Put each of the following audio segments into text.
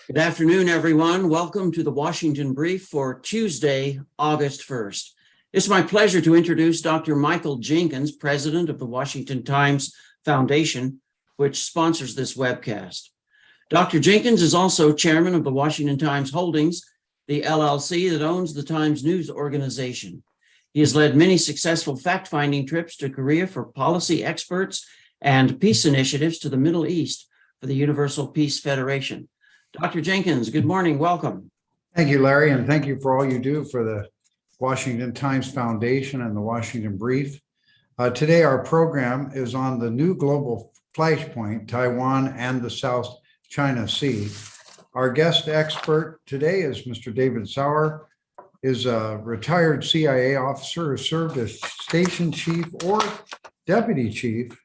Good afternoon, everyone. Welcome to the Washington Brief for Tuesday, August 1st. It's my pleasure to introduce Dr. Michael Jenkins, president of the Washington Times Foundation, which sponsors this webcast. Dr. Jenkins is also chairman of the Washington Times Holdings, the LLC that owns the Times News organization. He has led many successful fact-finding trips to Korea for policy experts and peace initiatives to the Middle East for the Universal Peace Federation. Dr. Jenkins, good morning. Welcome. Thank you, Larry, and thank you for all you do for the Washington Times Foundation and the Washington Brief. Today, our program is on the new global Flashpoint, Taiwan and the South China Sea. Our guest expert today is Mr. David Sauer, is a retired CIA officer who served as station chief or deputy chief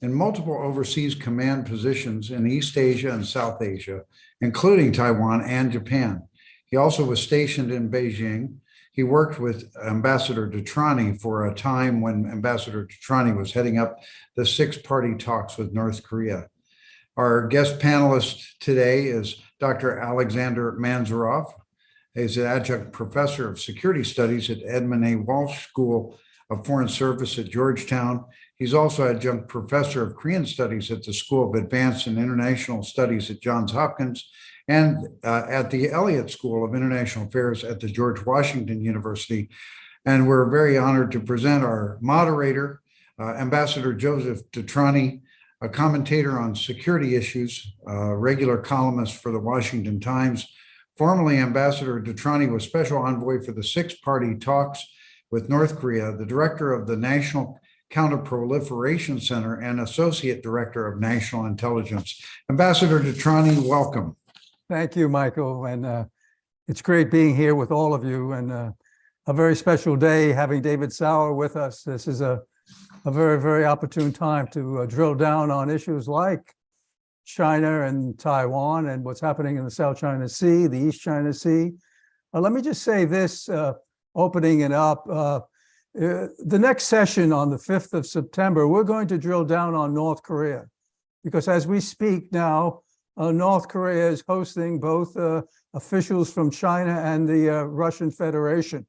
in multiple overseas command positions in East Asia and South Asia, including Taiwan and Japan. He also was stationed in Beijing. He worked with Ambassador DeTrani for a time when Ambassador DeTrani was heading up the six-party talks with North Korea. Our guest panelist today is Dr. Alexandre Mansourov. He's an adjunct professor of security studies at Edmund A. Walsh School of Foreign Service at Georgetown. He's also adjunct professor of Korean studies at the School of Advanced and International Studies at Johns Hopkins and at the Elliott School of International Affairs at the George Washington University. And we're very honored to present our moderator, Ambassador Joseph DeTrani, a commentator on security issues, regular columnist for the Washington Times. Formerly, Ambassador DeTrani was special envoy for the six-party talks with North Korea, the director of the National Counterproliferation Center, and associate director of national intelligence. Ambassador DeTrani, welcome. Thank you, Michael. And it's great being here with all of you, and a very special day having David Sauer with us. This is a very, very opportune time to drill down on issues like China and Taiwan and what's happening in the South China Sea, the East China Sea. Let me just say this, opening it up. The next session on the 5th of September, we're going to drill down on North Korea, because as we speak now, North Korea is hosting both officials from China and the Russian Federation.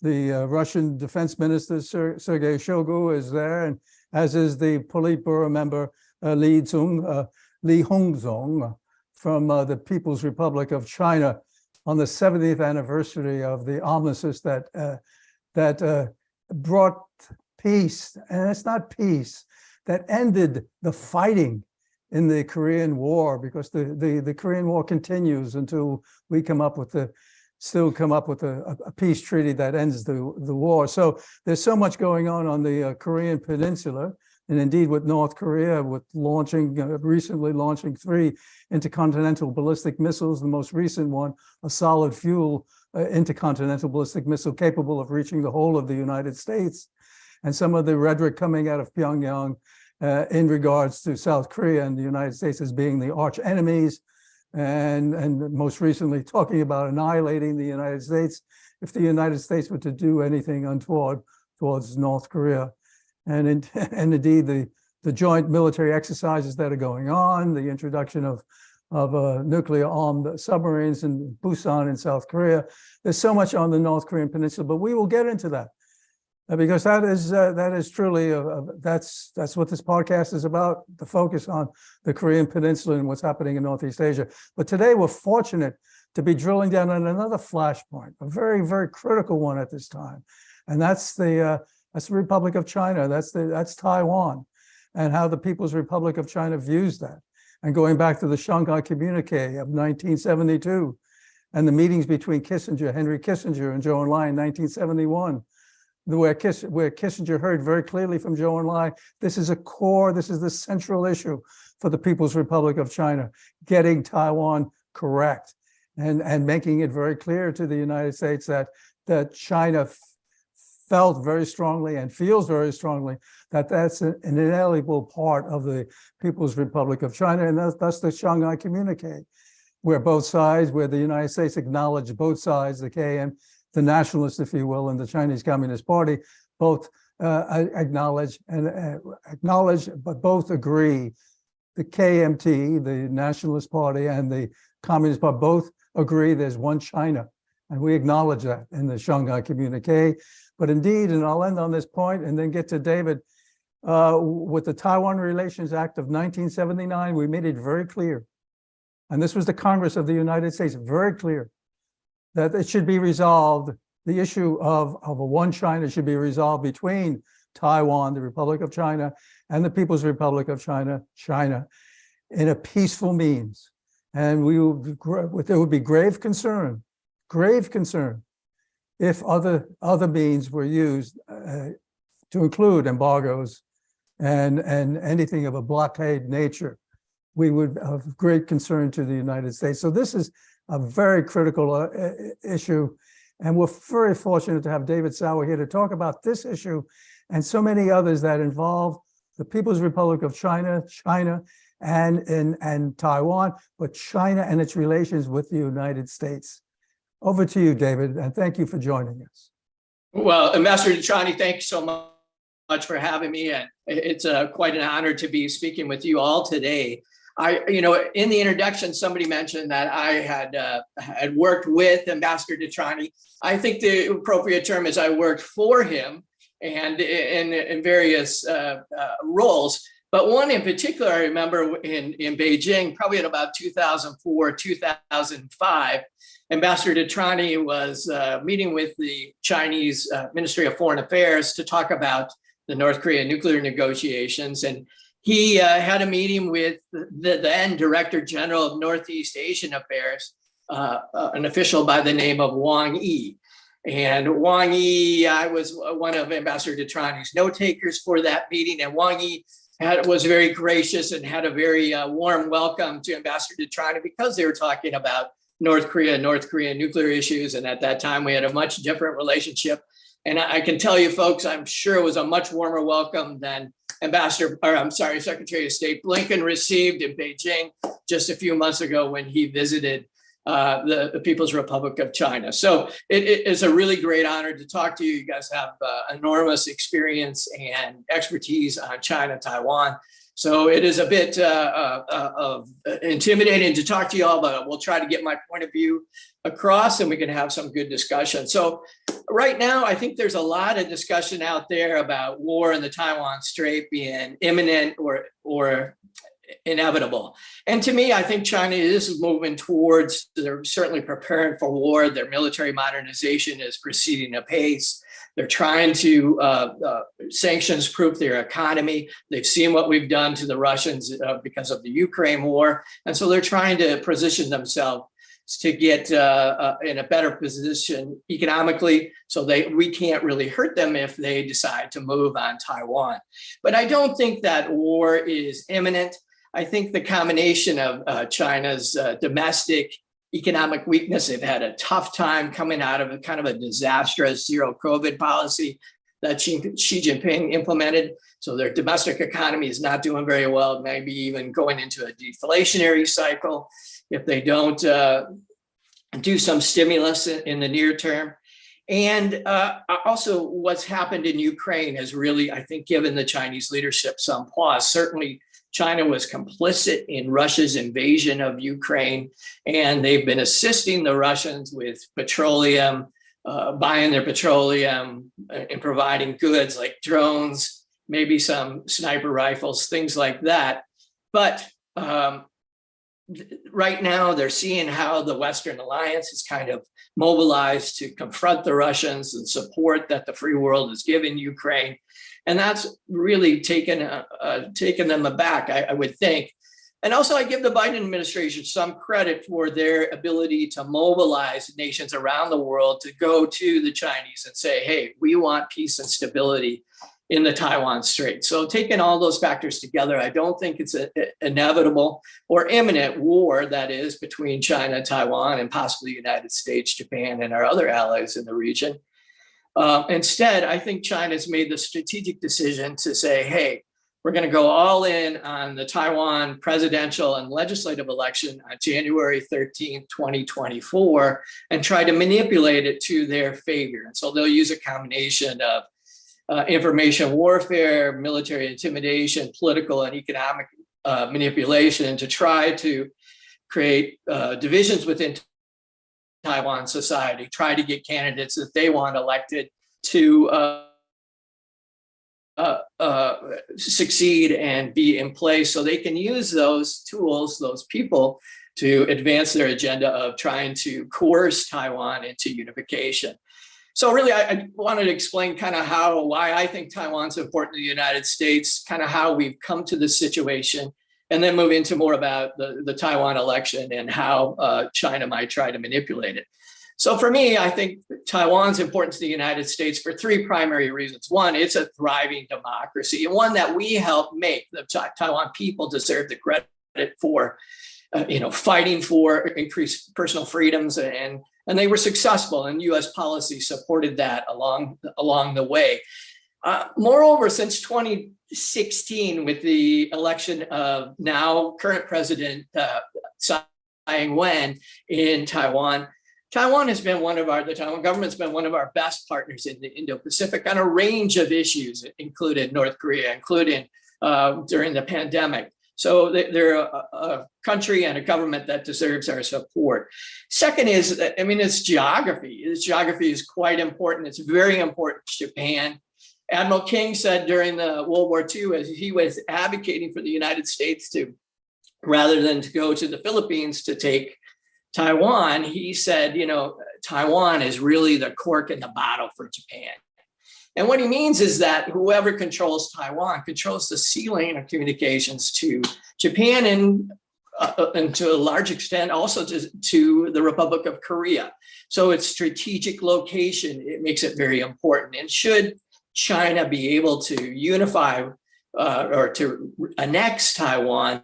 The Russian Defense Minister, Sergei Shoigu, is there, and as is the Politburo member, Li Hongzhong from the People's Republic of China on the 70th anniversary of the armistice that brought peace, and it's not peace, that ended the fighting in the Korean War, because the Korean War continues until we come up with a peace treaty that ends the war. So there's so much going on the Korean Peninsula, and indeed with North Korea, with recently launching 3 intercontinental ballistic missiles, the most recent one, a solid fuel intercontinental ballistic missile capable of reaching the whole of the United States. And some of the rhetoric coming out of Pyongyang in regards to South Korea and the United States as being the arch enemies, and most recently talking about annihilating the United States if the United States were to do anything untoward towards North Korea. And indeed, the joint military exercises that are going on, the introduction of nuclear-armed submarines in Busan in South Korea. There's so much on the North Korean peninsula, but we will get into that because that is truly that's what this podcast is about, the focus on the Korean peninsula and what's happening in Northeast Asia. But today we're fortunate to be drilling down on another flashpoint, a very, very critical one at this time, and that's the Republic of China. That's Taiwan, and how the People's Republic of China views that. And going back to the Shanghai Communique of 1972, and the meetings between Henry Kissinger and Zhou Enlai in 1971, where Kissinger heard very clearly from Zhou Enlai, this is the central issue for the People's Republic of China, getting Taiwan correct, and making it very clear to the United States that China felt very strongly and feels very strongly that that's an inalienable part of the People's Republic of China, and that's the Shanghai Communique, where the United States acknowledged both sides, the KM, the nationalists, if you will, and the Chinese Communist Party, both acknowledge, but both agree. The KMT, the Nationalist Party, and the Communist Party, both agree there's one China. And we acknowledge that in the Shanghai Communique. But indeed, and I'll end on this point and then get to David, with the Taiwan Relations Act of 1979, we made it very clear, and this was the Congress of the United States, very clear, that it should be resolved, the issue of a one China should be resolved between Taiwan, the Republic of China, and the People's Republic of China, in a peaceful means. And there would be grave concern if other means were used to include embargoes and anything of a blockade nature. We would have great concern to the United States. So this is a very critical issue. And we're very fortunate to have David Sauer here to talk about this issue and so many others that involve the People's Republic of China, and Taiwan, but China and its relations with the United States. Over to you, David, and thank you for joining us. Well, Ambassador DeTrani, thank you so much for having me, and it's quite an honor to be speaking with you all today. In the introduction, somebody mentioned that I had worked with Ambassador DeTrani. I think the appropriate term is I worked for him, and in various roles. But one in particular, I remember in Beijing, probably in about 2004, 2005, Ambassador DeTrani was meeting with the Chinese Ministry of Foreign Affairs to talk about the North Korea nuclear negotiations. And he had a meeting with the then Director General of Northeast Asian Affairs, an official by the name of Wang Yi. And Wang Yi, I was one of Ambassador DeTrani's note takers for that meeting. And Wang Yi was very gracious and had a very warm welcome to Ambassador DeTrani because they were talking about North Korea nuclear issues. And at that time, we had a much different relationship. And I can tell you, folks, I'm sure it was a much warmer welcome than Secretary of State Blinken received in Beijing just a few months ago when he visited the People's Republic of China. So it is a really great honor to talk to you. You guys have enormous experience and expertise on China, Taiwan. So it is a bit intimidating to talk to you all, but we'll try to get my point of view across and we can have some good discussion. So right now, I think there's a lot of discussion out there about war in the Taiwan Strait being imminent or inevitable. And to me, I think China is moving towards, they're certainly preparing for war. Their military modernization is proceeding apace. They're trying to sanctions-proof their economy. They've seen what we've done to the Russians because of the Ukraine war. And so they're trying to position themselves to get in a better position economically so we can't really hurt them if they decide to move on Taiwan. But I don't think that war is imminent. I think the combination of China's domestic economic weakness, they've had a tough time coming out of a kind of a disastrous zero COVID policy that Xi Jinping implemented. So their domestic economy is not doing very well, maybe even going into a deflationary cycle if they don't do some stimulus in the near term. And also what's happened in Ukraine has really, I think, given the Chinese leadership some pause. Certainly, China was complicit in Russia's invasion of Ukraine, and they've been assisting the Russians with petroleum, buying their petroleum and providing goods like drones, maybe some sniper rifles, things like that. But right now, they're seeing how the Western alliance is kind of mobilized to confront the Russians and support that the free world is giving Ukraine. And that's really taken them aback, I would think. And also, I give the Biden administration some credit for their ability to mobilize nations around the world to go to the Chinese and say, hey, we want peace and stability in the Taiwan Strait. So taking all those factors together, I don't think it's an inevitable or imminent war, that is, between China, Taiwan, and possibly the United States, Japan, and our other allies in the region. Instead, I think China's made the strategic decision to say, hey, we're going to go all in on the Taiwan presidential and legislative election on January 13th, 2024, and try to manipulate it to their favor. And so they'll use a combination of information warfare, military intimidation, political and economic manipulation to try to create divisions within Taiwan society, try to get candidates that they want elected to succeed and be in place so they can use those tools, those people, to advance their agenda of trying to coerce Taiwan into unification. So really, I wanted to explain kind of why I think Taiwan's important to the United States, kind of how we've come to this situation, and then move into more about the Taiwan election and how China might try to manipulate it. So for me, I think Taiwan's important to the United States for three primary reasons. One, it's a thriving democracy, and one that we helped make. The Taiwan people deserve the credit for fighting for increased personal freedoms, and they were successful, and U.S. policy supported that along the way. Moreover, since 2016, with the election of now current President Tsai Ing-wen in Taiwan, the Taiwan government's been one of our best partners in the Indo-Pacific on a range of issues, including North Korea, including during the pandemic. So they're a country and a government that deserves our support. Second is, it's geography. Its geography is quite important. It's very important to Japan. Admiral King said during the World War II, as he was advocating for the United States to, rather than to go to the Philippines to take Taiwan, he said, Taiwan is really the cork in the bottle for Japan. And what he means is that whoever controls Taiwan controls the sea lane of communications to Japan and to a large extent also to the Republic of Korea. So its strategic location, it makes it very important. And should China be able to unify or to annex Taiwan,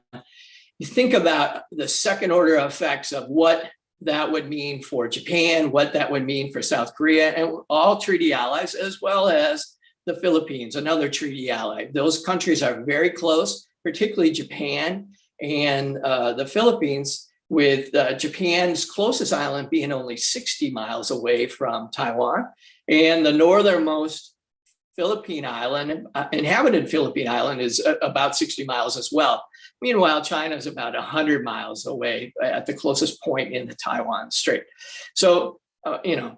you think about the second order effects of what that would mean for Japan, what that would mean for South Korea, and all treaty allies, as well as the Philippines, another treaty ally. Those countries are very close, particularly Japan and the Philippines, with Japan's closest island being only 60 miles away from Taiwan, and the northernmost Philippine island, inhabited Philippine island, is about 60 miles as well. Meanwhile, China is about 100 miles away at the closest point in the Taiwan Strait. So,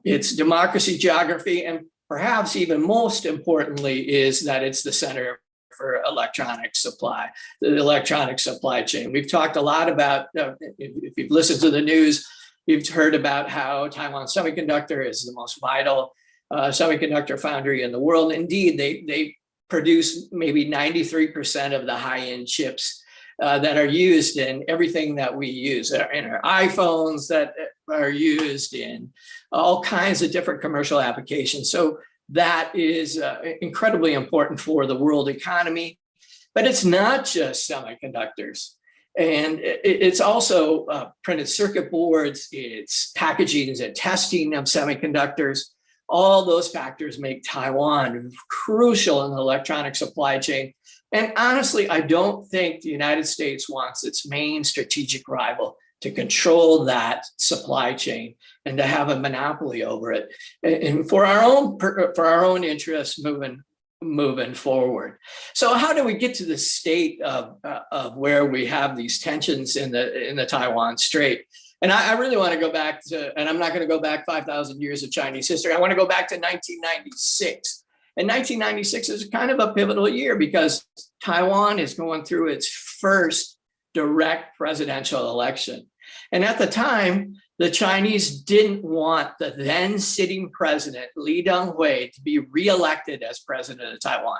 it's democracy, geography, and perhaps even most importantly is that it's the center for electronic supply, the electronic supply chain. We've talked a lot about, if you've listened to the news, you've heard about how Taiwan Semiconductor is the most vital semiconductor foundry in the world. Indeed, they produce maybe 93% of the high-end chips that are used in everything that we use, in our iPhones, that are used in all kinds of different commercial applications. So that is incredibly important for the world economy. But it's not just semiconductors. And it's also printed circuit boards, it's packaging and testing of semiconductors. All those factors make Taiwan crucial in the electronic supply chain. And honestly, I don't think the United States wants its main strategic rival to control that supply chain and to have a monopoly over it, and for our own interests moving forward. So how do we get to the state of where we have these tensions in the Taiwan Strait? And I really want to go back to, and I'm not going to go back 5,000 years of Chinese history. I want to go back to 1996. And 1996 is kind of a pivotal year because Taiwan is going through its first direct presidential election. And at the time, the Chinese didn't want the then sitting president, Lee Teng-hui, to be reelected as president of Taiwan.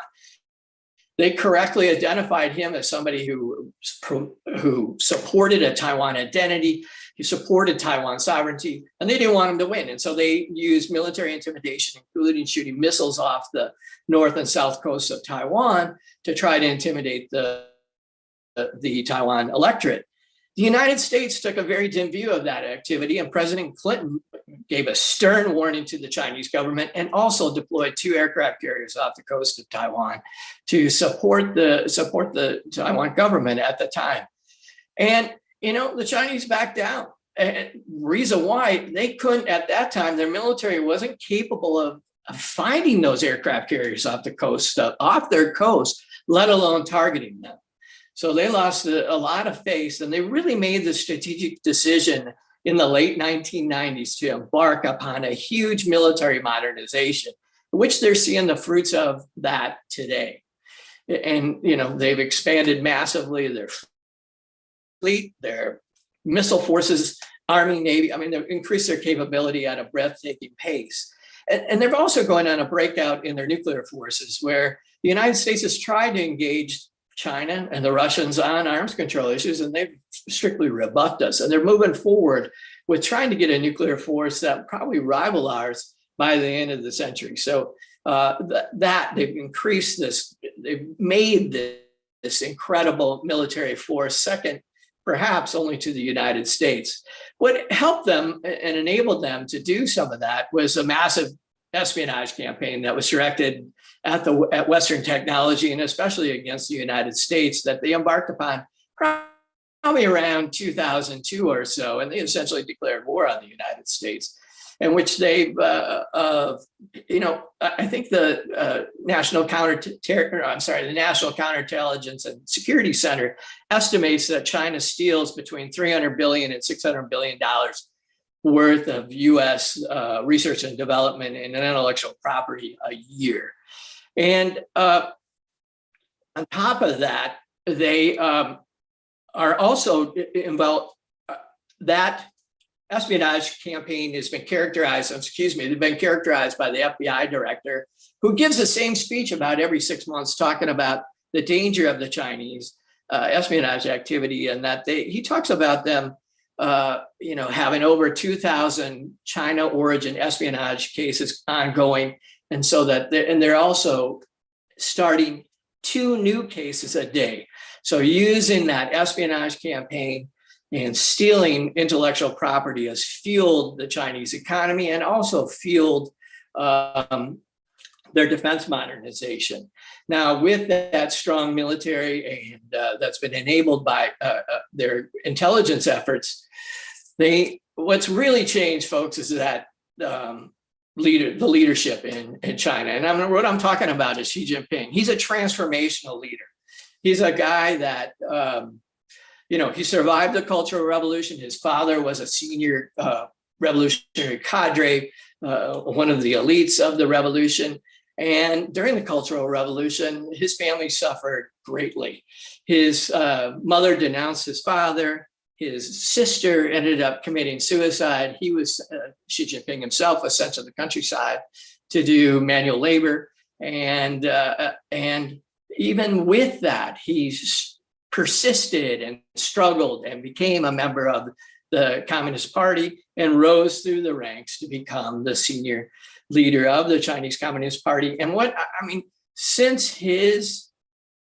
They correctly identified him as somebody who supported a Taiwan identity, he supported Taiwan sovereignty, and they didn't want him to win. And so they used military intimidation, including shooting missiles off the north and south coasts of Taiwan to try to intimidate the Taiwan electorate. The United States took a very dim view of that activity, and President Clinton gave a stern warning to the Chinese government and also deployed 2 aircraft carriers off the coast of Taiwan to support the Taiwan government at the time. And the Chinese backed down. And reason why, they couldn't, at that time, their military wasn't capable of finding those aircraft carriers off their coast, let alone targeting them. So they lost a lot of face, and they really made the strategic decision in the late 1990s to embark upon a huge military modernization, which they're seeing the fruits of that today. And, they've expanded massively their fleet, their missile forces, Army, Navy. I mean, they've increased their capability at a breathtaking pace. And they're also going on a breakout in their nuclear forces, where the United States has tried to engage China and the Russians on arms control issues, and they've strictly rebuffed us. And they're moving forward with trying to get a nuclear force that probably rival ours by the end of the century. So that they've increased this, they've made this incredible military force, second perhaps only to the United States. What helped them and enabled them to do some of that was a massive espionage campaign that was directed at Western technology, and especially against the United States, that they embarked upon probably around 2002 or so. And they essentially declared war on the United States, in which they, I think the National Counterintelligence and Security Center estimates that China steals between $300 billion and $600 billion worth of U.S. Research and development and intellectual property a year. And on top of that, they are also involved. That espionage campaign has been characterized, they've been characterized by the FBI director, who gives the same speech about every 6 months, talking about the danger of the Chinese espionage activity, and that he talks about them having over 2,000 China origin espionage cases ongoing. And so they're also starting 2 new cases a day. So using that espionage campaign and stealing intellectual property has fueled the Chinese economy and also fueled their defense modernization. Now, with that strong military and that's been enabled by their intelligence efforts, what's really changed, folks, is that the leadership in China. And what I'm talking about is Xi Jinping. He's a transformational leader. He's a guy that, he survived the Cultural Revolution. His father was a senior revolutionary cadre, one of the elites of the revolution. And during the Cultural Revolution, his family suffered greatly. His mother denounced his father. His sister ended up committing suicide. He was, Xi Jinping himself, was sent to the countryside to do manual labor. And even with that, he persisted and struggled and became a member of the Communist Party and rose through the ranks to become the senior leader of the Chinese Communist Party. And since his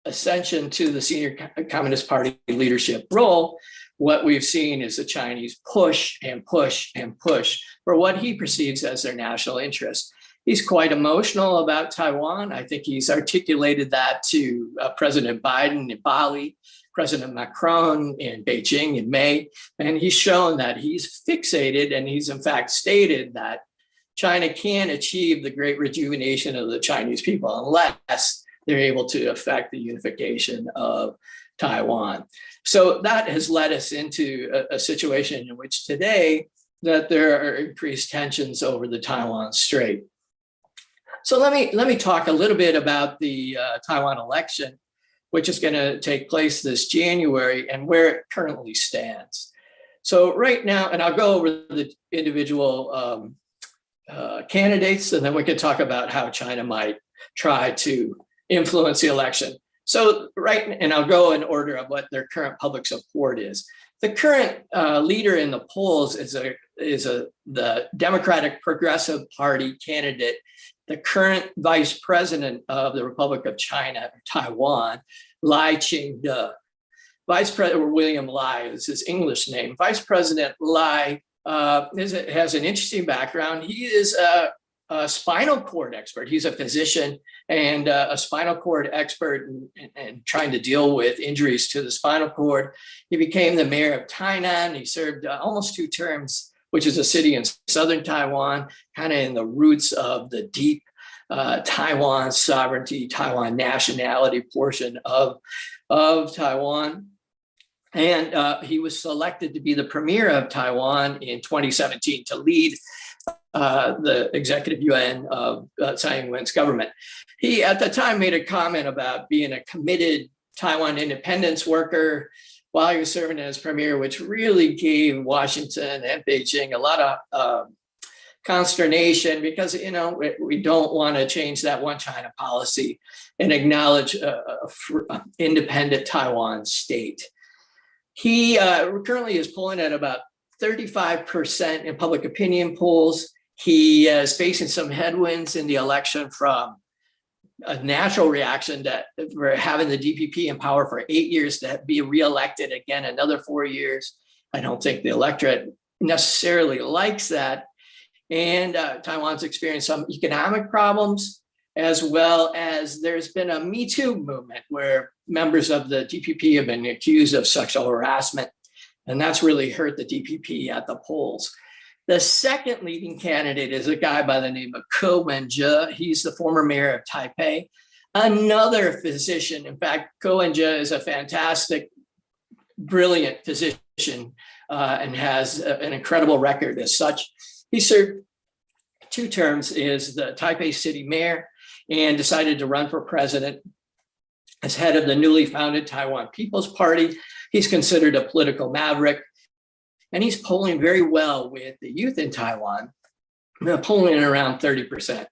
ascension to the senior Communist Party leadership role, what we've seen is the Chinese push and push and push for what he perceives as their national interest. He's quite emotional about Taiwan. I think he's articulated that to President Biden in Bali, President Macron in Beijing in May, and he's shown that he's fixated, and he's in fact stated that China can't achieve the great rejuvenation of the Chinese people unless they're able to affect the unification of Taiwan. So that has led us into a situation in which today that there are increased tensions over the Taiwan Strait. So let me talk a little bit about the Taiwan election, which is going to take place this January, and where it currently stands. So right now, and I'll go over the individual candidates, and then we can talk about how China might try to influence the election. So and I'll go in order of what their current public support is. The current leader in the polls is the Democratic Progressive Party candidate, the current vice president of the Republic of China, Taiwan, Lai Ching-te. Vice President William Lai is his English name. Vice President Lai has an interesting background. He is a spinal cord expert. He's a physician and a spinal cord expert and trying to deal with injuries to the spinal cord. He became the mayor of Tainan. He served almost 2 terms, which is a city in southern Taiwan, kind of in the roots of the deep Taiwan sovereignty, Taiwan nationality portion of Taiwan. And he was selected to be the premier of Taiwan in 2017 to lead the executive yuan of Tsai Ing-wen's government. He, at the time, made a comment about being a committed Taiwan independence worker while he was serving as premier, which really gave Washington and Beijing a lot of consternation because, we don't want to change that one China policy and acknowledge independent Taiwan state. He currently is polling at about 35% in public opinion polls. He is facing some headwinds in the election from a natural reaction that we're having the DPP in power for 8 years to be reelected again another 4 years. I don't think the electorate necessarily likes that. And Taiwan's experienced some economic problems, as well as there's been a Me Too movement where members of the DPP have been accused of sexual harassment. And that's really hurt the DPP at the polls. The second leading candidate is a guy by the name of Ko Wen-je. He's the former mayor of Taipei, another physician. In fact, Ko Wen-je is a fantastic, brilliant physician and has an incredible record as such. He served 2 terms as the Taipei city mayor and decided to run for president as head of the newly founded Taiwan People's Party. He's considered a political maverick. And he's polling very well with the youth in Taiwan, polling at around 30%.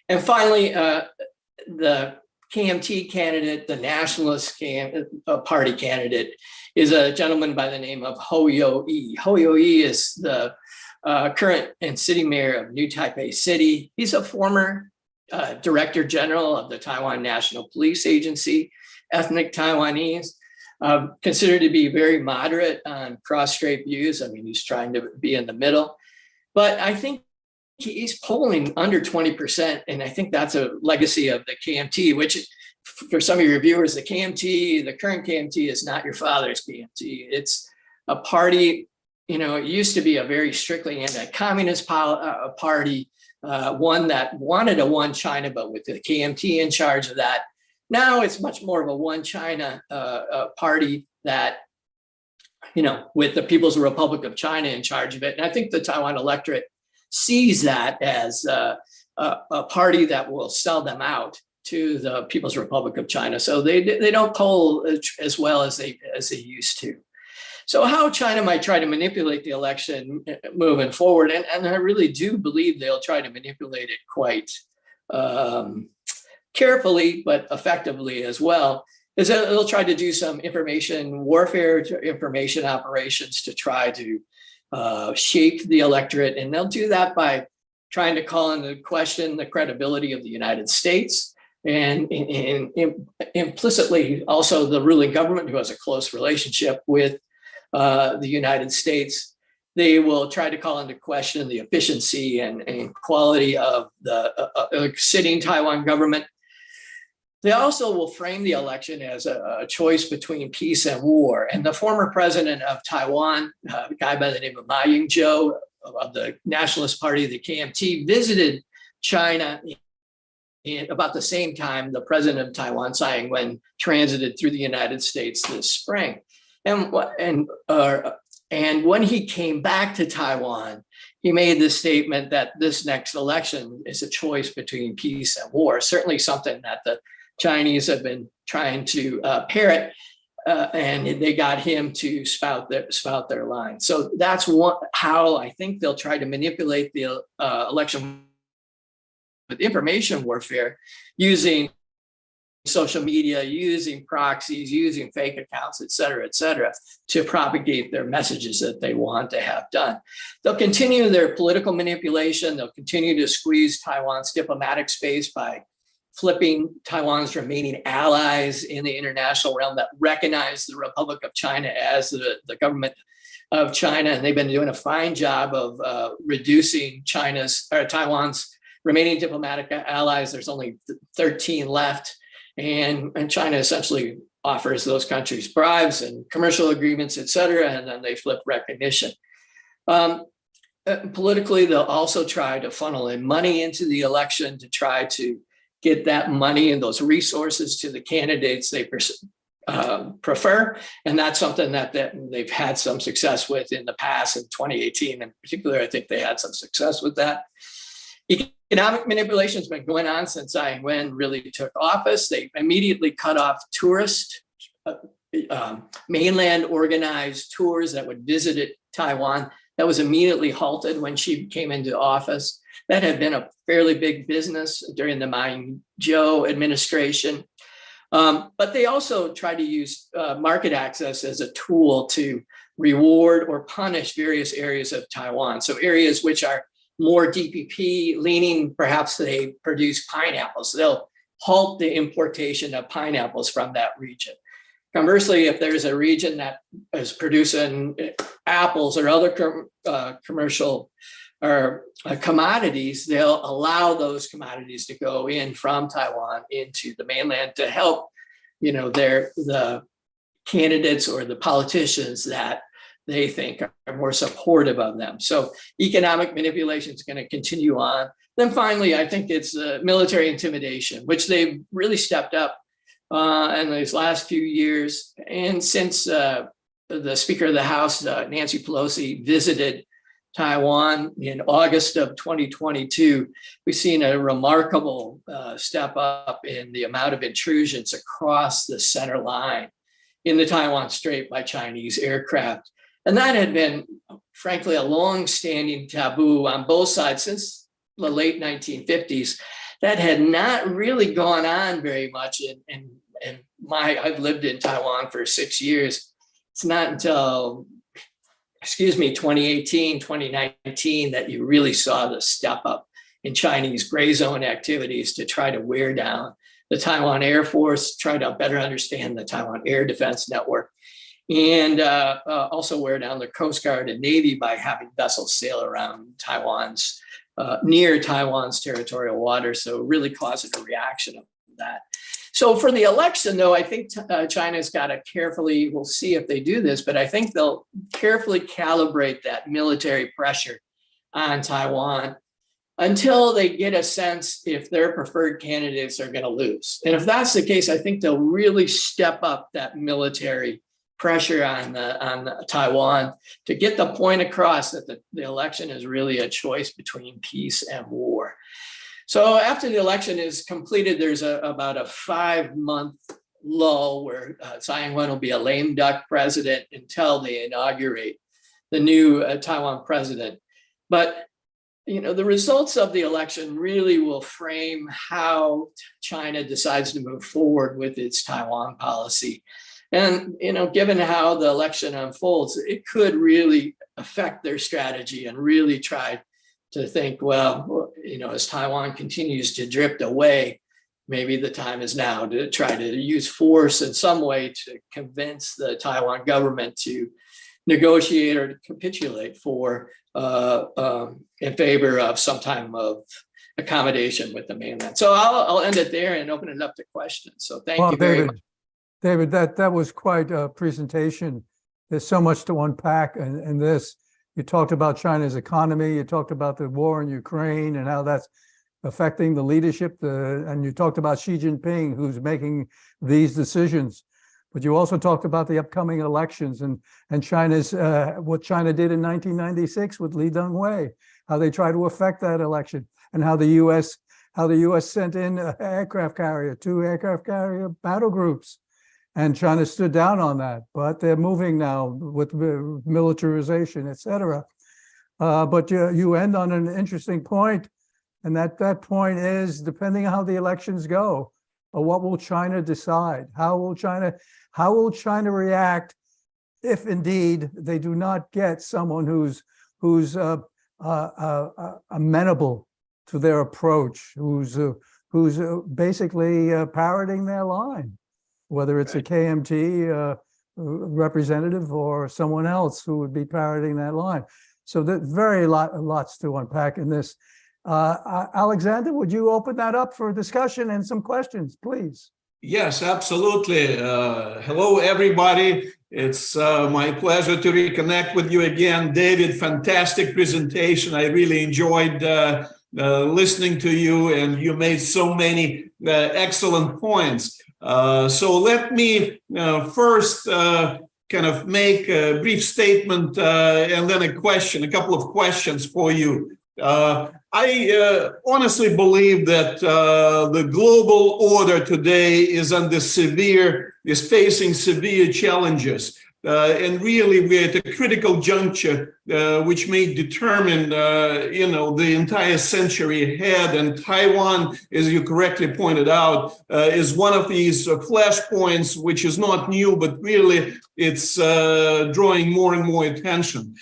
And finally, the KMT candidate, the Nationalist Party candidate, is a gentleman by the name of Ho Yo-i. Ho Yo-i is the current and city mayor of New Taipei City. He's a former director general of the Taiwan National Police Agency, ethnic Taiwanese. Considered to be very moderate on cross-strait views. I mean, he's trying to be in the middle, but I think he's polling under 20%. And I think that's a legacy of the KMT, which for some of your viewers, the KMT, the current KMT is not your father's KMT. It's a party, it used to be a very strictly anti-communist party, one that wanted a one China, but with the KMT in charge of that. Now it's much more of a one China party that, with the People's Republic of China in charge of it. And I think the Taiwan electorate sees that as a party that will sell them out to the People's Republic of China. So they don't poll as well as they used to. So how China might try to manipulate the election moving forward, and I really do believe they'll try to manipulate it quite carefully, but effectively as well, is that they'll try to do some information warfare, information operations to try to shape the electorate. And they'll do that by trying to call into question the credibility of the United States and implicitly also the ruling government, who has a close relationship with the United States. They will try to call into question the efficiency and quality of the sitting Taiwan government. They also will frame the election as a choice between peace and war. And the former president of Taiwan, a guy by the name of Ma Ying-jeou of the Nationalist Party, the KMT, visited China in about the same time the president of Taiwan, Tsai Ing-wen, transited through the United States this spring. And when he came back to Taiwan, he made the statement that this next election is a choice between peace and war, certainly something that the Chinese have been trying to parrot, and they got him to spout their line. So that's how I think they'll try to manipulate the election with information warfare, using social media, using proxies, using fake accounts, et cetera, to propagate their messages that they want to have done. They'll continue their political manipulation. They'll continue to squeeze Taiwan's diplomatic space by flipping Taiwan's remaining allies in the international realm that recognize the Republic of China as the government of China. And they've been doing a fine job of reducing Taiwan's remaining diplomatic allies. There's only 13 left. And China essentially offers those countries bribes and commercial agreements, et cetera, and then they flip recognition. politically, they'll also try to funnel in money into the election to try to get that money and those resources to the candidates they prefer. And that's something that they've had some success with in the past. In 2018 in particular, I think they had some success with that. Economic manipulation has been going on since Tsai Ing-wen really took office. They immediately cut off tourist, mainland organized tours that would visit Taiwan. That was immediately halted when she came into office. That had been a fairly big business during the Ma Ying-jeou administration. But they also tried to use market access as a tool to reward or punish various areas of Taiwan. So areas which are more DPP leaning, perhaps they produce pineapples. They'll halt the importation of pineapples from that region. Conversely, if there's a region that is producing apples or other commercial or commodities, they'll allow those commodities to go in from Taiwan into the mainland to help, the candidates or the politicians that they think are more supportive of them. So economic manipulation is going to continue on. Then finally, I think it's military intimidation, which they've really stepped up in these last few years. And since the Speaker of the House, Nancy Pelosi, visited Taiwan in August of 2022, we've seen a remarkable step up in the amount of intrusions across the center line in the Taiwan Strait by Chinese aircraft. And that had been, frankly, a long-standing taboo on both sides since the late 1950s. That had not really gone on very much. I've lived in Taiwan for 6 years. It's not until, 2018, 2019, that you really saw the step up in Chinese gray zone activities to try to wear down the Taiwan Air Force, try to better understand the Taiwan Air Defense Network, and also wear down the Coast Guard and Navy by having vessels sail around near Taiwan's territorial waters. So really causing a reaction of that. So for the election, though, I think China's got to carefully, we'll see if they do this, but I think they'll carefully calibrate that military pressure on Taiwan until they get a sense if their preferred candidates are going to lose. And if that's the case, I think they'll really step up that military pressure on Taiwan to get the point across that the election is really a choice between peace and war. So after the election is completed, there's about a 5-month lull where Tsai Ing-wen will be a lame duck president until they inaugurate the new Taiwan president. But the results of the election really will frame how China decides to move forward with its Taiwan policy. And, given how the election unfolds, it could really affect their strategy and really try to think, well, as Taiwan continues to drift away, maybe the time is now to try to use force in some way to convince the Taiwan government to negotiate or to capitulate in favor of some type of accommodation with the mainland. So I'll end it there and open it up to questions. So thank you very much. David, that was quite a presentation. There's so much to unpack in this. You talked about China's economy. You talked about the war in Ukraine and how that's affecting the leadership. And you talked about Xi Jinping, who's making these decisions. But you also talked about the upcoming elections and China's what China did in 1996 with Li Denghui, how they tried to affect that election, and how the U.S. sent in two aircraft carrier battle groups. And China stood down on that, but they're moving now with militarization, et cetera. But you end on an interesting point, and that point is, depending on how the elections go, what will China decide? How will China react if indeed they do not get someone who's amenable to their approach, who's basically parroting their line? Whether it's a KMT representative or someone else who would be parroting that line. So there's lots to unpack in this. Alexander, would you open that up for discussion and some questions, please? Yes, absolutely. Hello, everybody. It's my pleasure to reconnect with you again. David, fantastic presentation. I really enjoyed listening to you, and you made so many excellent points. So let me first kind of make a brief statement and then a couple of questions for you. I honestly believe that the global order today is facing severe challenges. And really, we're at a critical juncture, which may determine, the entire century ahead. And Taiwan, as you correctly pointed out, is one of these flashpoints, which is not new, but really it's drawing more and more attention.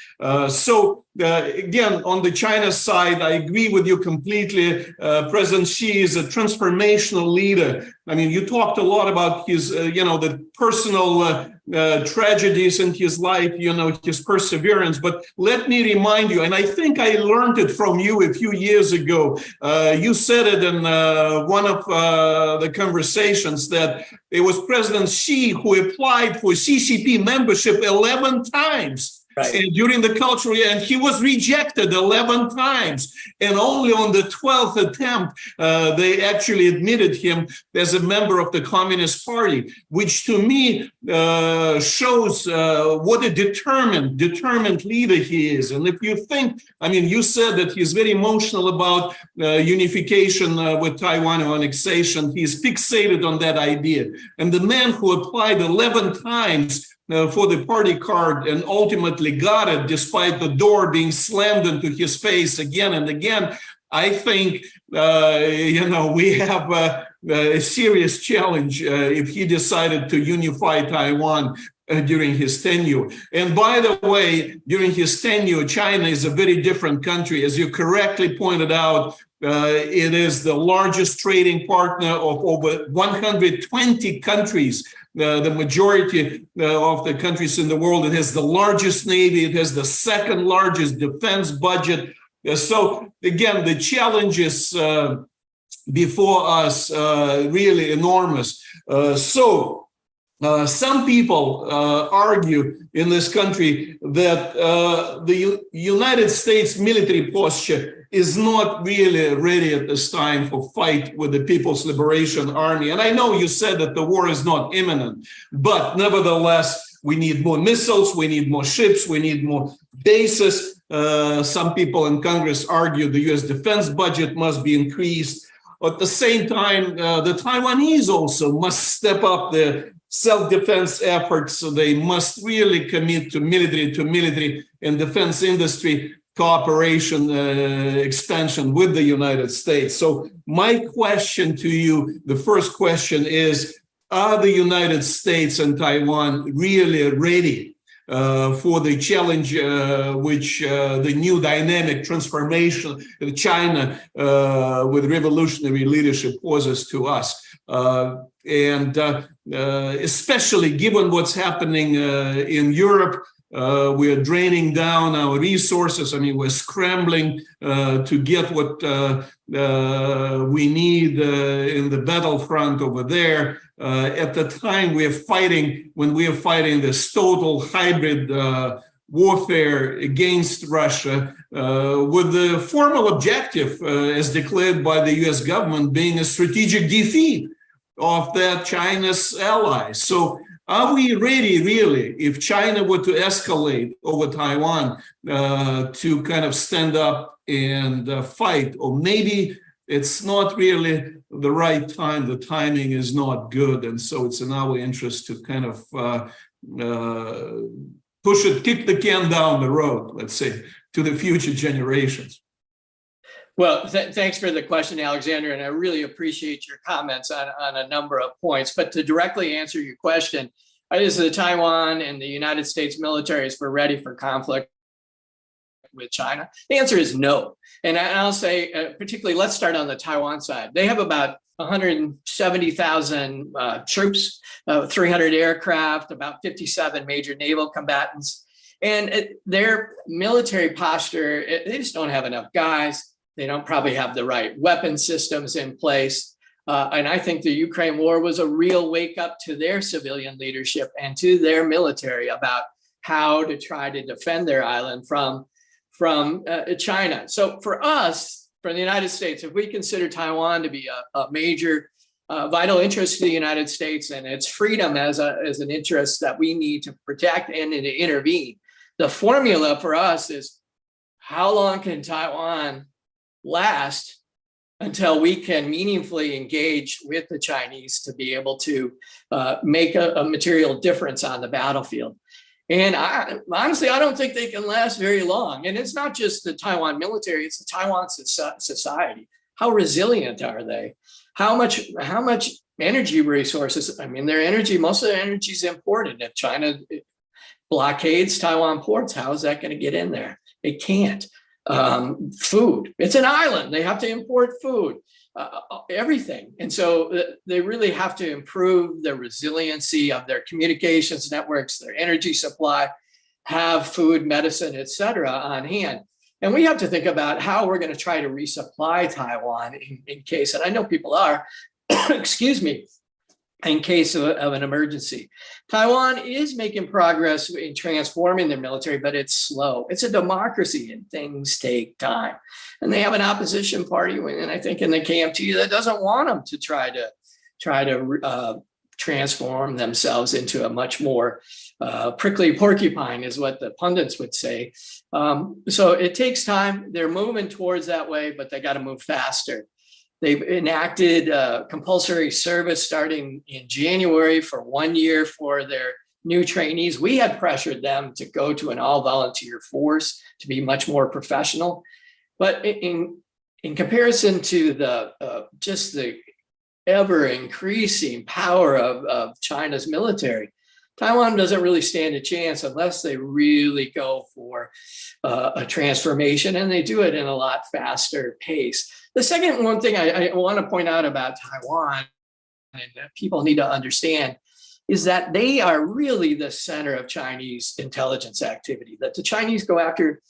Again, on the China side, I agree with you completely. President Xi is a transformational leader. I mean, you talked a lot about his, the personal tragedies in his life, his perseverance. But let me remind you, and I think I learned it from you a few years ago. You said it in one of the conversations that it was President Xi who applied for CCP membership 11 times. Right. And during the cultural year, and he was rejected 11 times. And only on the 12th attempt, they actually admitted him as a member of the Communist Party, which to me shows what a determined leader he is. And if you think, you said that he's very emotional about unification with Taiwan or annexation. He's fixated on that idea. And the man who applied 11 times for the party card and ultimately got it despite the door being slammed into his face again and again, I think, we have a serious challenge if he decided to unify Taiwan during his tenure. And by the way, during his tenure, China is a very different country. As you correctly pointed out, it is the largest trading partner of over 120 countries. The majority of the countries in the world. It has the largest navy. It has the second largest defense budget. So again, the challenges before us really enormous. Some people argue in this country that the United States military posture is not really ready at this time for fight with the People's Liberation Army. And I know you said that the war is not imminent, but nevertheless, we need more missiles, we need more ships, we need more bases. Some people in Congress argue the US defense budget must be increased. At the same time, the Taiwanese also must step up their self-defense efforts. So they must really commit to military and defense industry cooperation expansion with the United States. So my question to you, the first question is, are the United States and Taiwan really ready for the challenge which the new dynamic transformation of China with revolutionary leadership poses to us? Especially given what's happening in Europe, we are draining down our resources. We're scrambling to get what we need in the battlefront over there. At the time when we are fighting this total hybrid warfare against Russia, with the formal objective, as declared by the US government, being a strategic defeat of that China's allies. So are we ready, really, if China were to escalate over Taiwan, to kind of stand up and fight? Or maybe it's not really the right time, the timing is not good, and so it's in our interest to kind of kick the can down the road, let's say, to the future generations. Well, thanks for the question, Alexander, and I really appreciate your comments on a number of points. But to directly answer your question, is the Taiwan and the United States militaries ready for conflict with China? The answer is no. And I'll say, particularly, let's start on the Taiwan side. They have about 170,000 troops, 300 aircraft, about 57 major naval combatants. And their military posture, they just don't have enough guys. They don't probably have the right weapon systems in place. And I think the Ukraine war was a real wake up to their civilian leadership and to their military about how to try to defend their island from China. So for us, for the United States, if we consider Taiwan to be a major vital interest to the United States and its freedom as an interest that we need to protect and to intervene, the formula for us is how long can Taiwan last until we can meaningfully engage with the Chinese to be able to make a material difference on the battlefield. And honestly, I don't think they can last very long. And it's not just the Taiwan military, it's the Taiwan society. How resilient are they? How much energy resources? I mean, their energy, most of their energy is imported. If China blockades Taiwan ports, how is that going to get in there? It can't. Food, it's an island. They have to import food, everything. And so they really have to improve the resiliency of their communications networks, their energy supply, have food, medicine, et cetera, on hand. And we have to think about how we're going to try to resupply Taiwan in case, and I know people are, excuse me, in case of an emergency. Taiwan is making progress in transforming their military, but it's slow. It's a democracy and things take time. And they have an opposition party, and I think in the KMT that doesn't want them to try to transform themselves into a much more prickly porcupine is what the pundits would say. So it takes time. They're moving towards that way, but they got to move faster. They've enacted compulsory service starting in January for 1 year for their new trainees. We had pressured them to go to an all-volunteer force to be much more professional. But in comparison to the just the ever-increasing power of China's military, Taiwan doesn't really stand a chance unless they really go for a transformation, and they do it in a lot faster pace. The second one thing I want to point out about Taiwan, and that people need to understand, is that they are really the center of Chinese intelligence activity. That the Chinese go after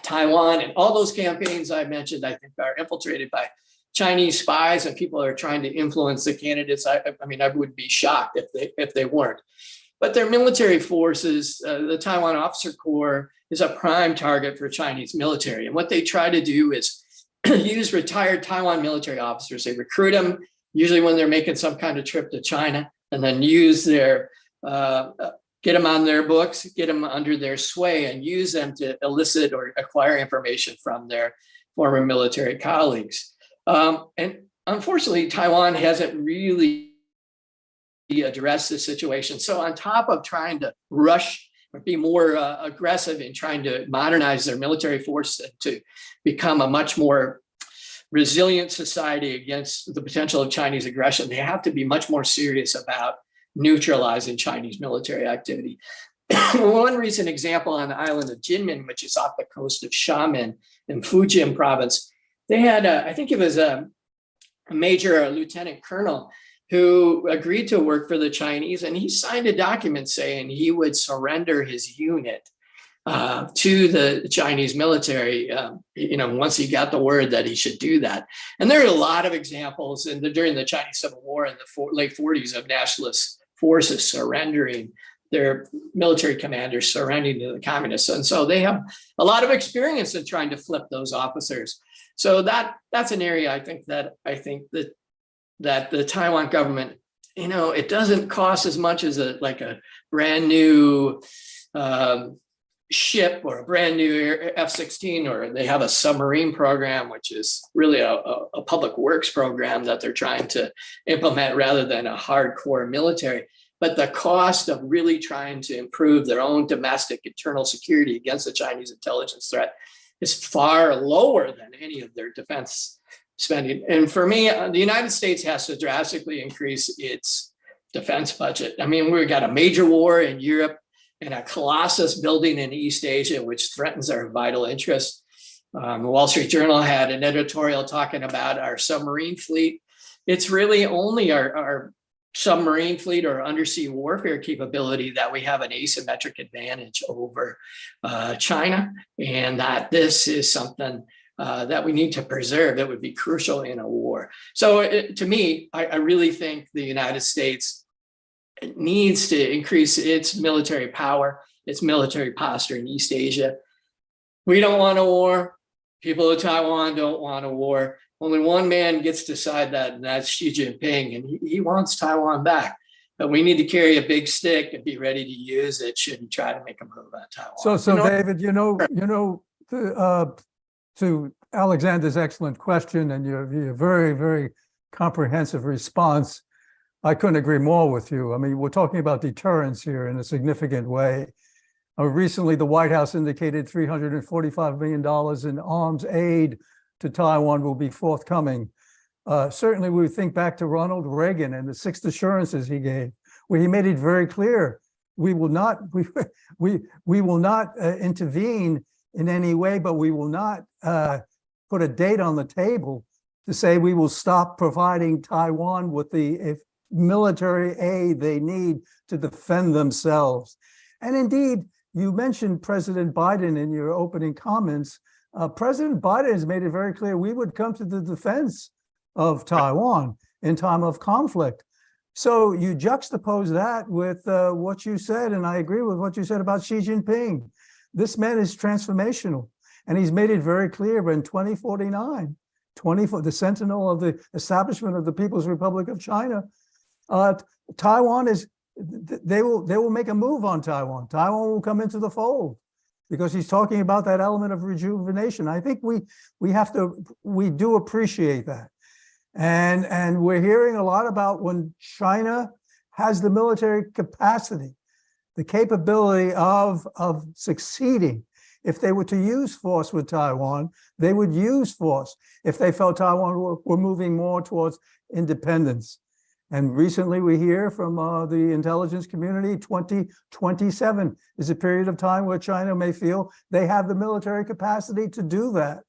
Taiwan, and all those campaigns I mentioned, I think, are infiltrated by Chinese spies, and people are trying to influence the candidates. I mean, I would be shocked if they weren't. But their military forces, the Taiwan Officer Corps, is a prime target for Chinese military. And what they try to do is use retired Taiwan military officers. They recruit them, usually when they're making some kind of trip to China, and then use their, get them on their books, get them under their sway, and use them to elicit or acquire information from their former military colleagues. And unfortunately, Taiwan hasn't really addressed the situation. So on top of trying to rush or be more aggressive in trying to modernize their military force to become a much more resilient society against the potential of Chinese aggression, they have to be much more serious about neutralizing Chinese military activity. One recent example on the island of Jinmen, which is off the coast of Xiamen in Fujian province, they had, I think it was a major, a lieutenant colonel, who agreed to work for the Chinese, and he signed a document saying he would surrender his unit to the Chinese military, once he got the word that he should do that. And there are a lot of examples during the Chinese Civil War in the late 40s of nationalist forces surrendering, their military commanders surrendering to the communists. And so they have a lot of experience in trying to flip those officers. So that's an area I think that the Taiwan government, it doesn't cost as much as a brand new ship or a brand new F-16, or they have a submarine program, which is really a public works program that they're trying to implement rather than a hardcore military. But the cost of really trying to improve their own domestic internal security against the Chinese intelligence threat is far lower than any of their defense spending. And for me, the United States has to drastically increase its defense budget. I mean, we've got a major war in Europe and a colossus building in East Asia, which threatens our vital interests. The Wall Street Journal had an editorial talking about our submarine fleet. It's really only our submarine fleet or undersea warfare capability that we have an asymmetric advantage over China, and that this is something that we need to preserve that would be crucial in a war. So to me, I really think the United States needs to increase its military power, its military posture in East Asia. We don't want a war. People of Taiwan don't want a war. Only one man gets to decide that, and that's Xi Jinping, and he wants Taiwan back. But we need to carry a big stick and be ready to use it should he try to make a move on Taiwan. So David, to Alexander's excellent question and your very, very comprehensive response, I couldn't agree more with you. I mean, we're talking about deterrence here in a significant way. Recently, the White House indicated $345 million in arms aid to Taiwan will be forthcoming. Certainly, we think back to Ronald Reagan and the 6 assurances he gave, where he made it very clear we will not intervene in any way, but we will not put a date on the table to say we will stop providing Taiwan with the military aid they need to defend themselves. And indeed, you mentioned President Biden in your opening comments. President Biden has made it very clear we would come to the defense of Taiwan in time of conflict. So you juxtapose that with what you said, and I agree with what you said about Xi Jinping. This man is transformational, and he's made it very clear in 2049, the sentinel of the establishment of the People's Republic of China, Taiwan is, they will make a move on Taiwan. Taiwan will come into the fold because he's talking about that element of rejuvenation. I think we do appreciate that. And we're hearing a lot about when China has the military capacity, the capability of succeeding. If they were to use force with Taiwan, they would use force if they felt Taiwan were moving more towards independence. And recently we hear from the intelligence community, 2027 is a period of time where China may feel they have the military capacity to do that.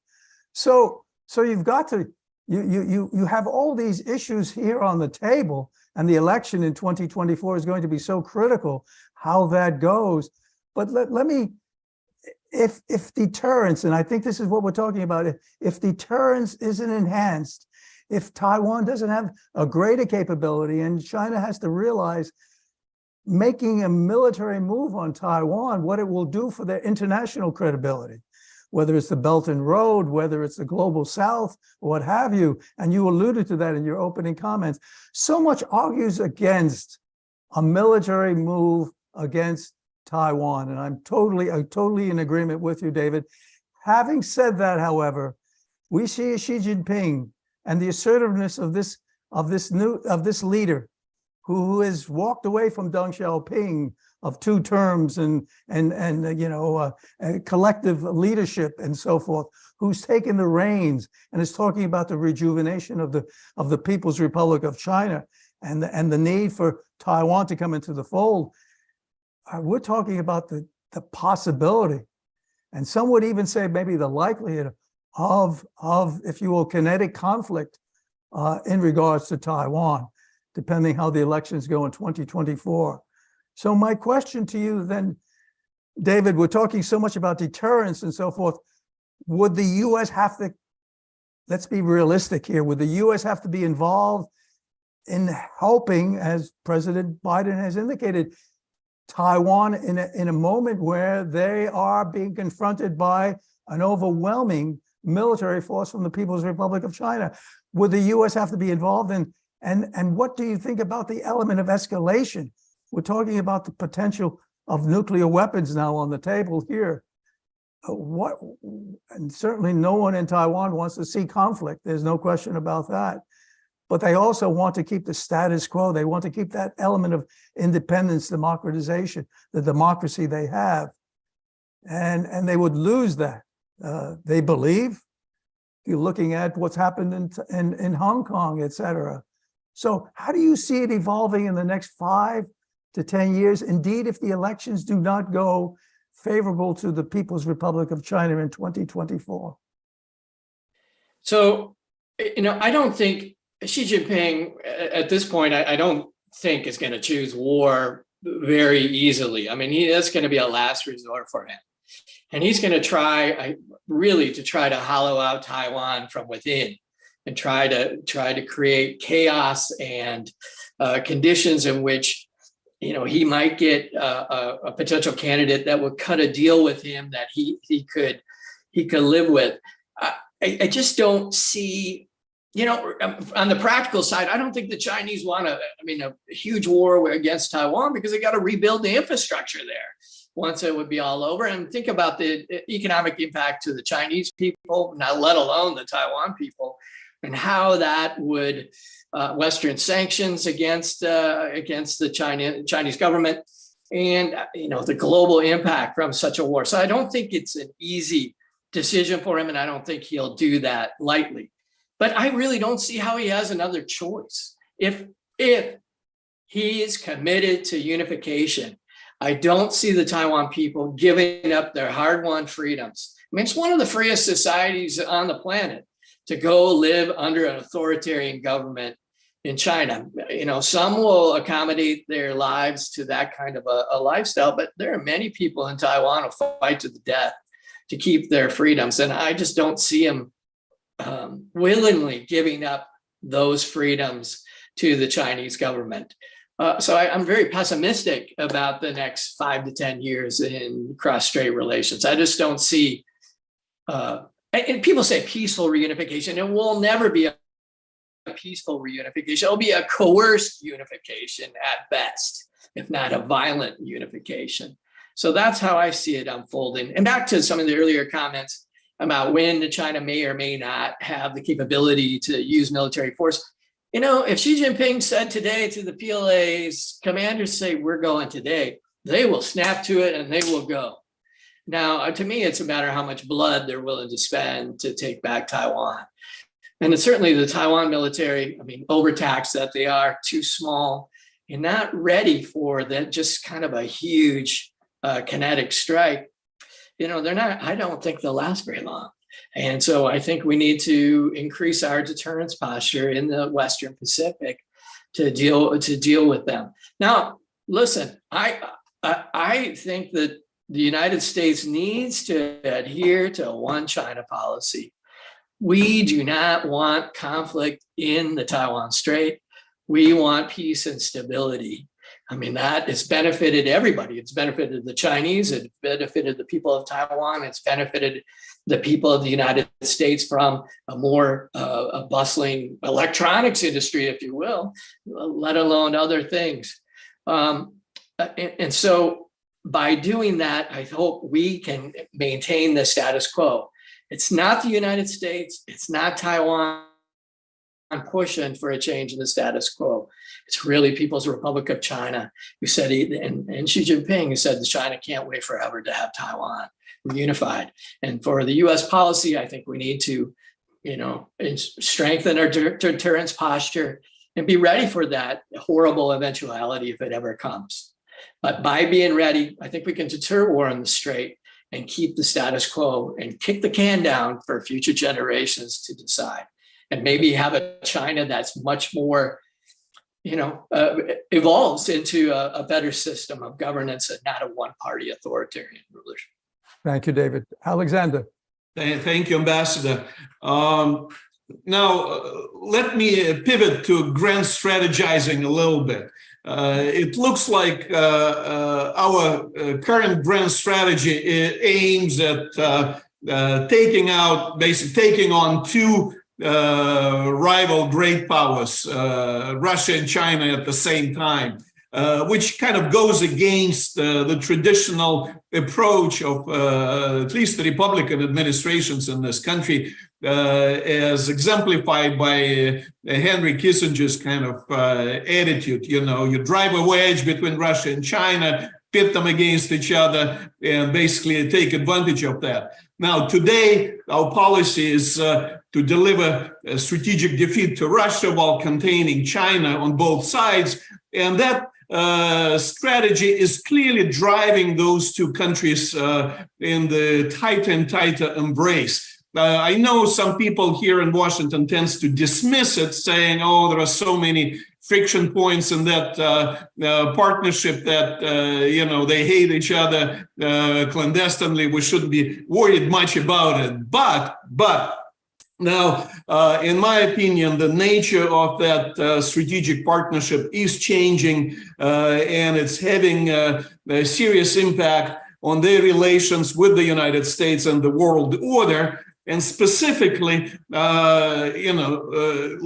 So you've got to, you have all these issues here on the table, and the election in 2024 is going to be so critical how that goes. But let me, if deterrence, and I think this is what we're talking about, if deterrence isn't enhanced, if Taiwan doesn't have a greater capability, and China has to realize making a military move on Taiwan, what it will do for their international credibility, whether it's the Belt and Road, whether it's the global South, or what have you. And you alluded to that in your opening comments. So much argues against a military move against Taiwan. And I'm totally in agreement with you, David. Having said that, however, we see Xi Jinping and the assertiveness of this leader who has walked away from Deng Xiaoping of 2 terms and collective leadership and so forth, who's taken the reins and is talking about the rejuvenation of the People's Republic of China and the need for Taiwan to come into the fold. We're talking about the possibility, and some would even say maybe the likelihood of, if you will, kinetic conflict in regards to Taiwan, depending how the elections go in 2024. So my question to you then, David, we're talking so much about deterrence and so forth. Would the U.S. have to, let's be realistic here, would the U.S. have to be involved in helping, as President Biden has indicated, Taiwan in a moment where they are being confronted by an overwhelming military force from the People's Republic of China? Would the U.S. have to be involved in? And what do you think about the element of escalation? We're talking about the potential of nuclear weapons now on the table here. And certainly no one in Taiwan wants to see conflict. There's no question about that. But they also want to keep the status quo. They want to keep that element of independence, democratization, the democracy they have. And they would lose that. They believe, you're looking at what's happened in Hong Kong, et cetera. So how do you see it evolving in the next 5 to 10 years? Indeed, if the elections do not go favorable to the People's Republic of China in 2024. So, I don't think Xi Jinping at this point, I don't think is going to choose war very easily. I mean, that's going to be a last resort for him. And he's going to try to hollow out Taiwan from within and try to create chaos and conditions in which, he might get a potential candidate that would cut a deal with him that he could live with. I just don't see, on the practical side, I don't think the Chinese want a huge war against Taiwan, because they got to rebuild the infrastructure there once it would be all over. And think about the economic impact to the Chinese people, not let alone the Taiwan people, and how that would Western sanctions against the Chinese government, and the global impact from such a war. So I don't think it's an easy decision for him, and I don't think he'll do that lightly. But I really don't see how he has another choice. If he is committed to unification, I don't see the Taiwan people giving up their hard-won freedoms. It's one of the freest societies on the planet to go live under an authoritarian government in China. Some will accommodate their lives to that kind of a lifestyle, but there are many people in Taiwan who fight to the death to keep their freedoms. And I just don't see him willingly giving up those freedoms to the Chinese government. So I'm very pessimistic about the next 5 to 10 years in cross-strait relations. I just don't see, and people say peaceful reunification. It will never be a peaceful reunification. It'll be a coerced unification at best, if not a violent unification. So that's how I see it unfolding. And back to some of the earlier comments about when China may or may not have the capability to use military force. If Xi Jinping said today to the PLA's commanders, say, we're going today, they will snap to it and they will go. Now, to me, it's a matter of how much blood they're willing to spend to take back Taiwan. And it's certainly the Taiwan military, overtaxed that they are, too small and not ready for that, just kind of a huge kinetic strike. They're not, I don't think they'll last very long. And so I think we need to increase our deterrence posture in the Western Pacific to deal with them. Now, listen, I think that the United States needs to adhere to a one China policy. We do not want conflict in the Taiwan Strait. We want peace and stability. That has benefited everybody. It's benefited the Chinese, it's benefited the people of Taiwan, it's benefited the people of the United States from a more bustling electronics industry, if you will, let alone other things. And so by doing that, I hope we can maintain the status quo. It's not the United States, it's not Taiwan pushing for a change in the status quo. It's really People's Republic of China who said, and Xi Jinping who said that China can't wait forever to have Taiwan reunified. And for the US policy, I think we need to, strengthen our deterrence posture and be ready for that horrible eventuality if it ever comes. But by being ready, I think we can deter war in the Strait and keep the status quo and kick the can down for future generations to decide. And maybe have a China that's much more, evolves into a better system of governance and not a one-party authoritarian rulership. Thank you, David. Alexander. Thank you, Ambassador. Now, let me pivot to grand strategizing a little bit. It looks like our current grand strategy aims at taking on two rival great powers, Russia and China at the same time, which kind of goes against the traditional approach of at least the Republican administrations in this country, as exemplified by Henry Kissinger's kind of attitude. You drive a wedge between Russia and China, pit them against each other, and basically take advantage of that. Now, today, our policy is to deliver a strategic defeat to Russia while containing China on both sides. And that strategy is clearly driving those two countries in the tighter and tighter embrace. I know some people here in Washington tends to dismiss it, saying, oh, there are so many friction points in that partnership that, they hate each other clandestinely. We shouldn't be worried much about it. But now, in my opinion, the nature of that strategic partnership is changing, and it's having a serious impact on their relations with the United States and the world order. And specifically,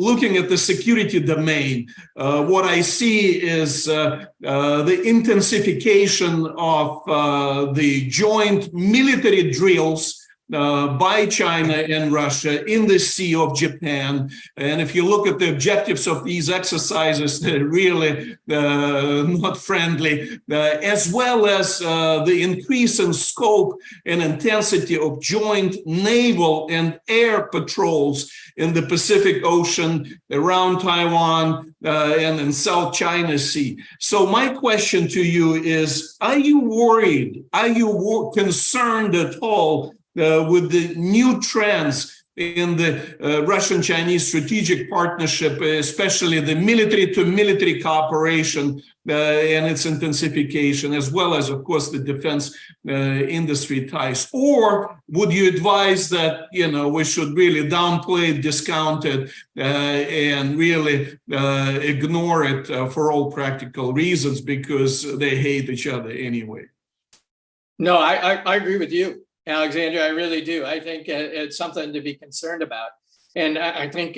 looking at the security domain, what I see is the intensification of the joint military drills by China and Russia in the Sea of Japan. And if you look at the objectives of these exercises, they're really not friendly, as well as the increase in scope and intensity of joint naval and air patrols in the Pacific Ocean, around Taiwan, and in South China Sea. So my question to you is, are you worried? Are you concerned at all with the new trends in the Russian-Chinese strategic partnership, especially the military-to-military cooperation and its intensification, as well as, of course, the defense industry ties? Or would you advise that, we should really downplay it, discount it, and really ignore it for all practical reasons because they hate each other anyway? No, I agree with you, Alexandre, I really do. I think it's something to be concerned about. And I think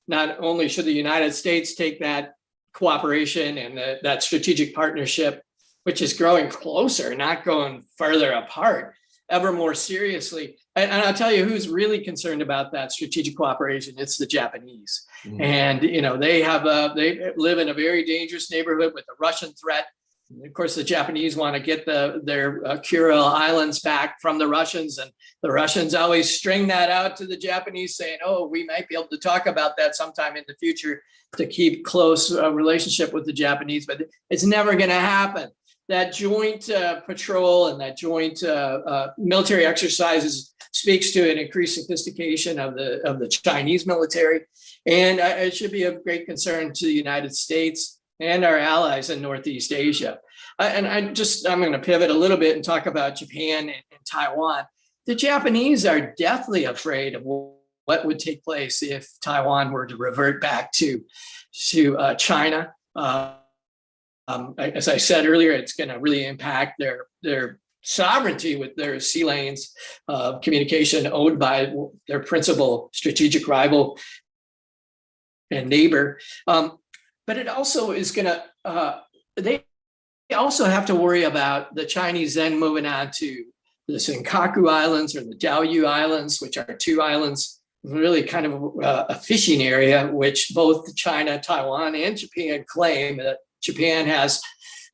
not only should the United States take that cooperation and that strategic partnership, which is growing closer, not going further apart, ever more seriously. And I'll tell you who's really concerned about that strategic cooperation. It's the Japanese. Mm-hmm. And, they live in a very dangerous neighborhood with the Russian threat. Of course, the Japanese want to get their Kuril Islands back from the Russians, and the Russians always string that out to the Japanese, saying, "Oh, we might be able to talk about that sometime in the future to keep close relationship with the Japanese," but it's never going to happen. That joint patrol and that joint military exercises speaks to an increased sophistication of the Chinese military, and it should be of great concern to the United States and our allies in Northeast Asia. And I'm going to pivot a little bit and talk about Japan and Taiwan. The Japanese are deathly afraid of what would take place if Taiwan were to revert back to China. As I said earlier, it's going to really impact their sovereignty with their sea lanes of communication owned by their principal strategic rival and neighbor. But it also is going to, they also have to worry about the Chinese then moving on to the Senkaku Islands or the Diaoyu Islands, which are two islands, really kind of a fishing area, which both China, Taiwan, and Japan claim that Japan has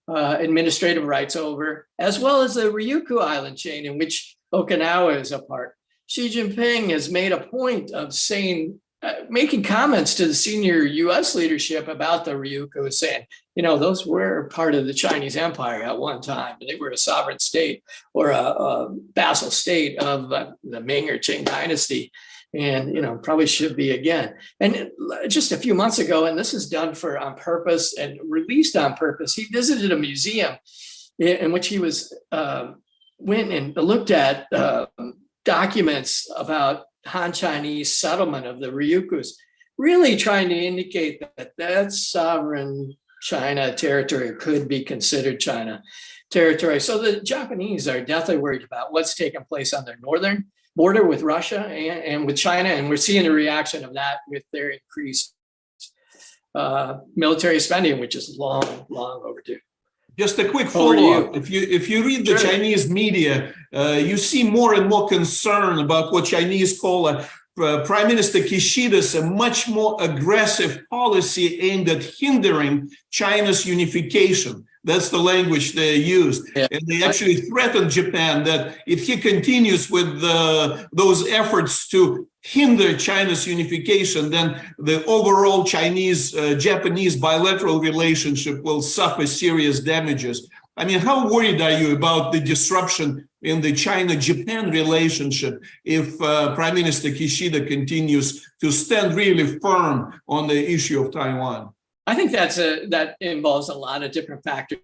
administrative rights over, as well as the Ryukyu Island chain, in which Okinawa is a part. Xi Jinping has made a point of saying, making comments to the senior U.S. leadership about the Ryukyu, saying, those were part of the Chinese Empire at one time. They were a sovereign state or a vassal state of the Ming or Qing dynasty, and probably should be again. And just a few months ago, and this is done on purpose and released on purpose, he visited a museum in which he went and looked at documents about Han Chinese settlement of the Ryukyus, really trying to indicate that sovereign China territory could be considered China territory. So the Japanese are definitely worried about what's taking place on their northern border with Russia and with China, and we're seeing a reaction of that with their increased military spending, which is long overdue. Just a quick follow-up. If you read the Chinese media, you see more and more concern about what Chinese call Prime Minister Kishida's a much more aggressive policy aimed at hindering China's unification. That's the language they used. Yeah. And they actually threatened Japan that if he continues with those efforts to hinder China's unification, then the overall Chinese-Japanese bilateral relationship will suffer serious damages. I mean, how worried are you about the disruption in the China-Japan relationship if Prime Minister Kishida continues to stand really firm on the issue of Taiwan? I think that involves a lot of different factors.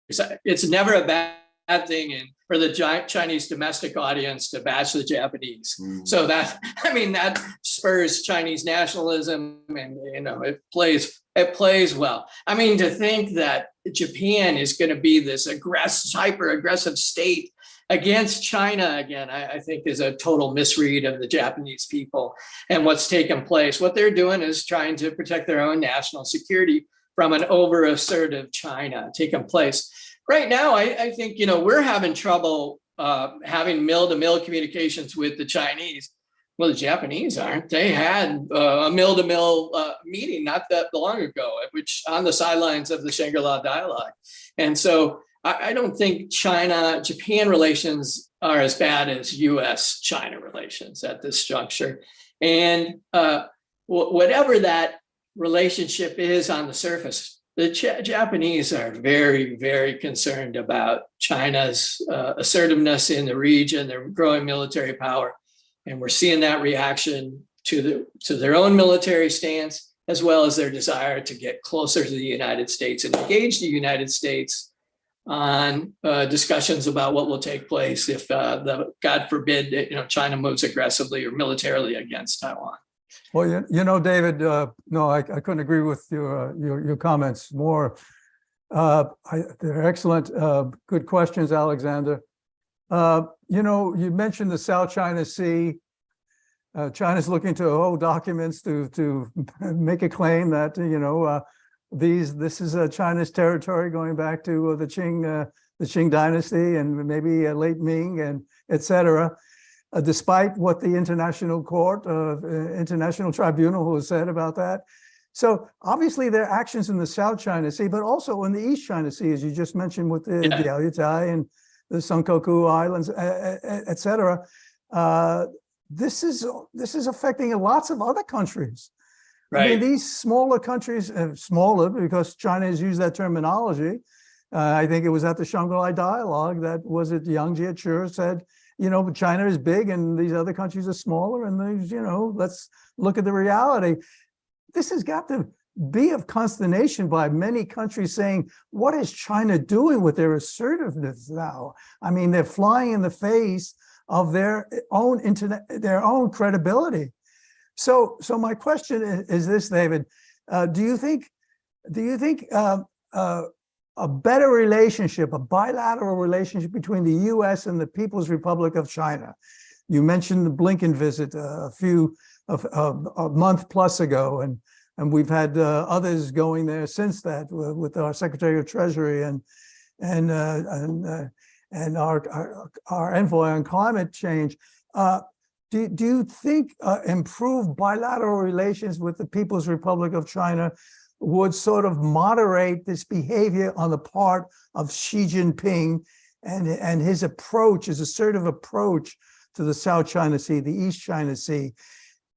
It's never a bad thing for the Chinese domestic audience to bash the Japanese. So that spurs Chinese nationalism, and it plays well. I mean, to think that Japan is going to be this hyper aggressive state against China again, I think is a total misread of the Japanese people and what's taken place. What they're doing is trying to protect their own national security from an over assertive China taking place. Right now, I think, we're having trouble having mill-to-mill communications with the Chinese. Well, the Japanese aren't. They had a mill-to-mill meeting not that long ago, which on the sidelines of the Shangri-La dialogue. And so I don't think China-Japan relations are as bad as US-China relations at this juncture. And whatever that relationship is on the surface, the Japanese are very, very concerned about China's assertiveness in the region, their growing military power. And we're seeing that reaction to their own military stance, as well as their desire to get closer to the United States and engage the United States on discussions about what will take place if, God forbid, China moves aggressively or militarily against Taiwan. Well, David, no, I couldn't agree with your comments more. They're excellent, good questions, Alexander. You mentioned the South China Sea. China's looking to hold documents to make a claim that this is China's territory going back to the Qing dynasty and maybe late Ming and etc. Despite what the International Court, International Tribunal has said about that. So obviously there are actions in the South China Sea, but also in the East China Sea, as you just mentioned with the Diaoyutai and the Senkaku Islands, etc. This is affecting lots of other countries. Right. I mean, these smaller countries, smaller because China has used that terminology. I think it was at the Shangri-La dialogue that Yang Jiechi said, China is big and these other countries are smaller, and there's, let's look at the reality. This has got to be of consternation by many countries saying, what is China doing with their assertiveness now? I mean, they're flying in the face of their own credibility. So my question is this, David, do you think a better relationship, a bilateral relationship between the U.S. and the People's Republic of China? You mentioned the Blinken visit a month plus ago, and we've had others going there since that with our Secretary of Treasury and our envoy on climate change. Do you think improved bilateral relations with the People's Republic of China would sort of moderate this behavior on the part of Xi Jinping and his approach, his assertive approach to the South China Sea, the East China Sea,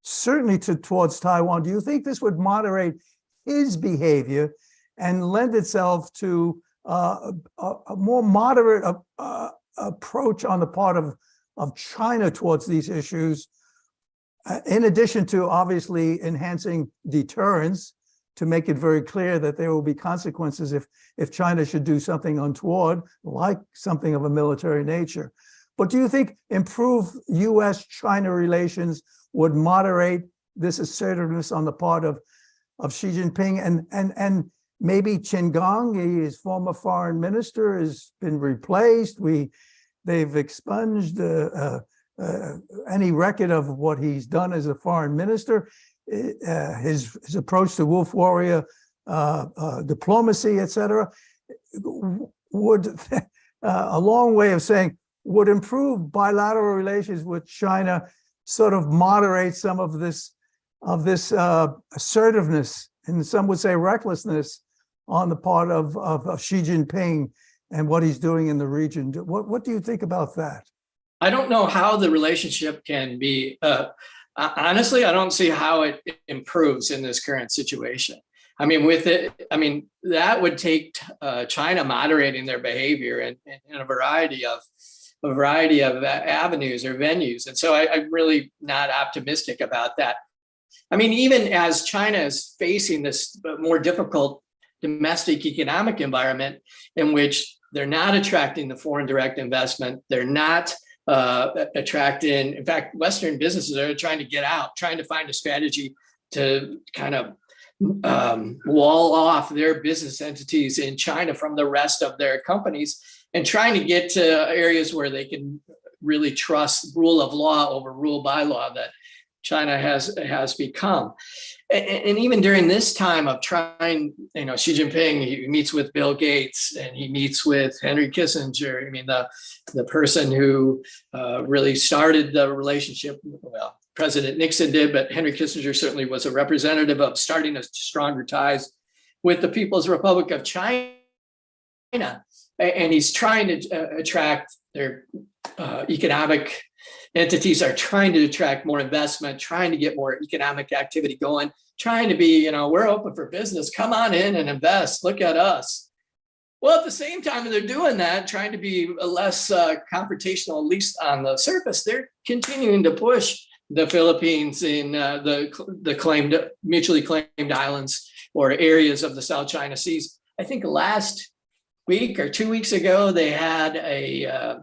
certainly towards Taiwan? Do you think this would moderate his behavior and lend itself to a more moderate approach on the part of China towards these issues, in addition to obviously enhancing deterrence to make it very clear that there will be consequences if China should do something untoward, like something of a military nature? But do you think improved U.S.-China relations would moderate this assertiveness on the part of Xi Jinping? And maybe Qin Gang, his former foreign minister, has been replaced. They've expunged any record of what he's done as a foreign minister. His approach to wolf warrior diplomacy, etc., would a long way of saying would improve bilateral relations with China, sort of moderate some of this assertiveness, and some would say recklessness, on the part of Xi Jinping and what he's doing in the region. What do you think about that? I don't know how the relationship can be. Honestly, I don't see how it improves in this current situation. I mean, that would take China moderating their behavior in a variety of avenues or venues. And so I'm really not optimistic about that. I mean, even as China is facing this more difficult domestic economic environment in which they're not attracting the foreign direct investment, they're not attracting, in fact, Western businesses are trying to get out, trying to find a strategy to kind of wall off their business entities in China from the rest of their companies, and trying to get to areas where they can really trust rule of law over rule by law that China has become. And even during this time of trying, you know, Xi Jinping, he meets with Bill Gates and he meets with Henry Kissinger. I mean, the person who really started the relationship, well, President Nixon did, but Henry Kissinger certainly was a representative of starting a stronger ties with the People's Republic of China. And he's trying to attract their economic entities are trying to attract more investment, trying to get more economic activity going, trying to be, you know, we're open for business. Come on in and invest. Look at us. Well, at the same time, they're doing that, trying to be less confrontational, at least on the surface. They're continuing to push the Philippines in the claimed, mutually claimed islands or areas of the South China Seas. I think last week or 2 weeks ago, they had a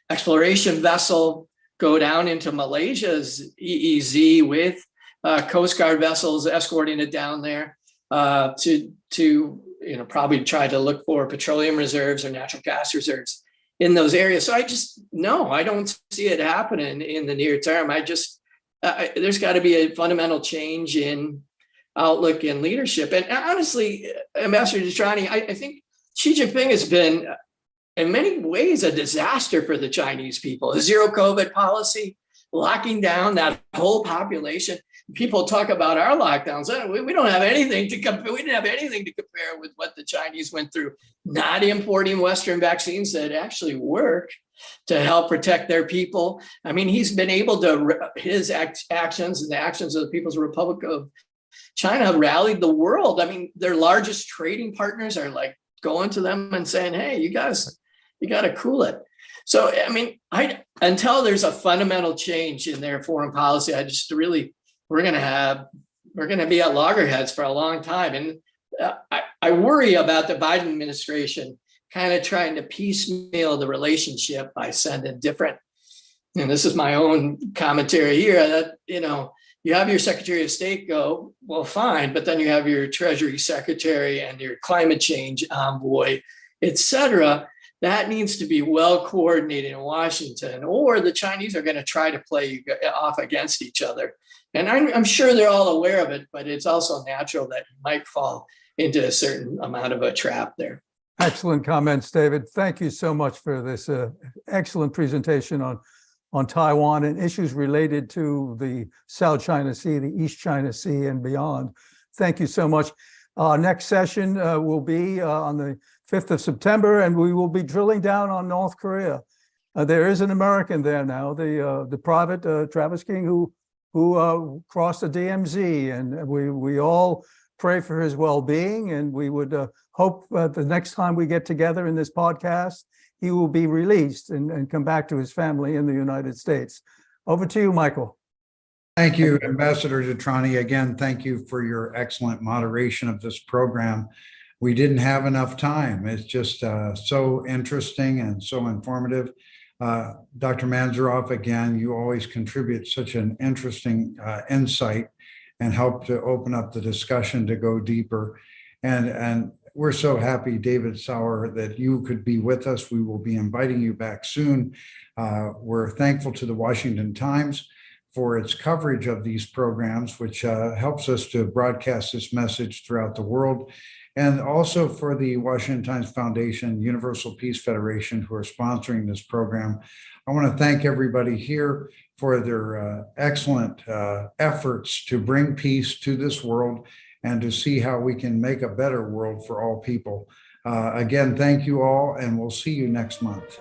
exploration vessel go down into Malaysia's EEZ with Coast Guard vessels escorting it down there to you know, probably try to look for petroleum reserves or natural gas reserves in those areas. So I don't see it happening in the near term. There's got to be a fundamental change in outlook and leadership. And honestly, Ambassador DeTrani, I think Xi Jinping has been in many ways a disaster for the Chinese people. The zero COVID policy, locking down that whole population. People talk about our lockdowns. We don't have anything to compare. We didn't have anything to compare with what the Chinese went through, not importing Western vaccines that actually work to help protect their people. I mean, he's been able to, his actions and the actions of the People's Republic of China have rallied the world. I mean, their largest trading partners are like going to them and saying, hey, you guys, you got to cool it. So, I mean, until there's a fundamental change in their foreign policy, we're going to be at loggerheads for a long time. And I worry about the Biden administration kind of trying to piecemeal the relationship by sending different, and this is my own commentary here, that, you know, you have your Secretary of State go, well, fine, but then you have your Treasury Secretary and your climate change envoy, et cetera. That needs to be well coordinated in Washington, or the Chinese are going to try to play off against each other. And I'm sure they're all aware of it, but it's also natural that you might fall into a certain amount of a trap there. Excellent comments, David. Thank you so much for this excellent presentation on Taiwan and issues related to the South China Sea, the East China Sea, and beyond. Thank you so much. Next session will be on the 5th of September, and we will be drilling down on North Korea. There is an American there now, the private Travis King, who crossed the DMZ, and we all pray for his well-being, and we would hope the next time we get together in this podcast, he will be released and come back to his family in the United States. Over to you, Michael. Thank you, Ambassador DeTrani. Again, thank you for your excellent moderation of this program. We didn't have enough time. It's just so interesting and so informative. Dr. Mansourov, again, you always contribute such an interesting insight and help to open up the discussion to go deeper. And we're so happy, David Sauer, that you could be with us. We will be inviting you back soon. We're thankful to the Washington Times for its coverage of these programs, which helps us to broadcast this message throughout the world. And also for the Washington Times Foundation, Universal Peace Federation, who are sponsoring this program. I want to thank everybody here for their excellent efforts to bring peace to this world and to see how we can make a better world for all people. Again, thank you all, and we'll see you next month.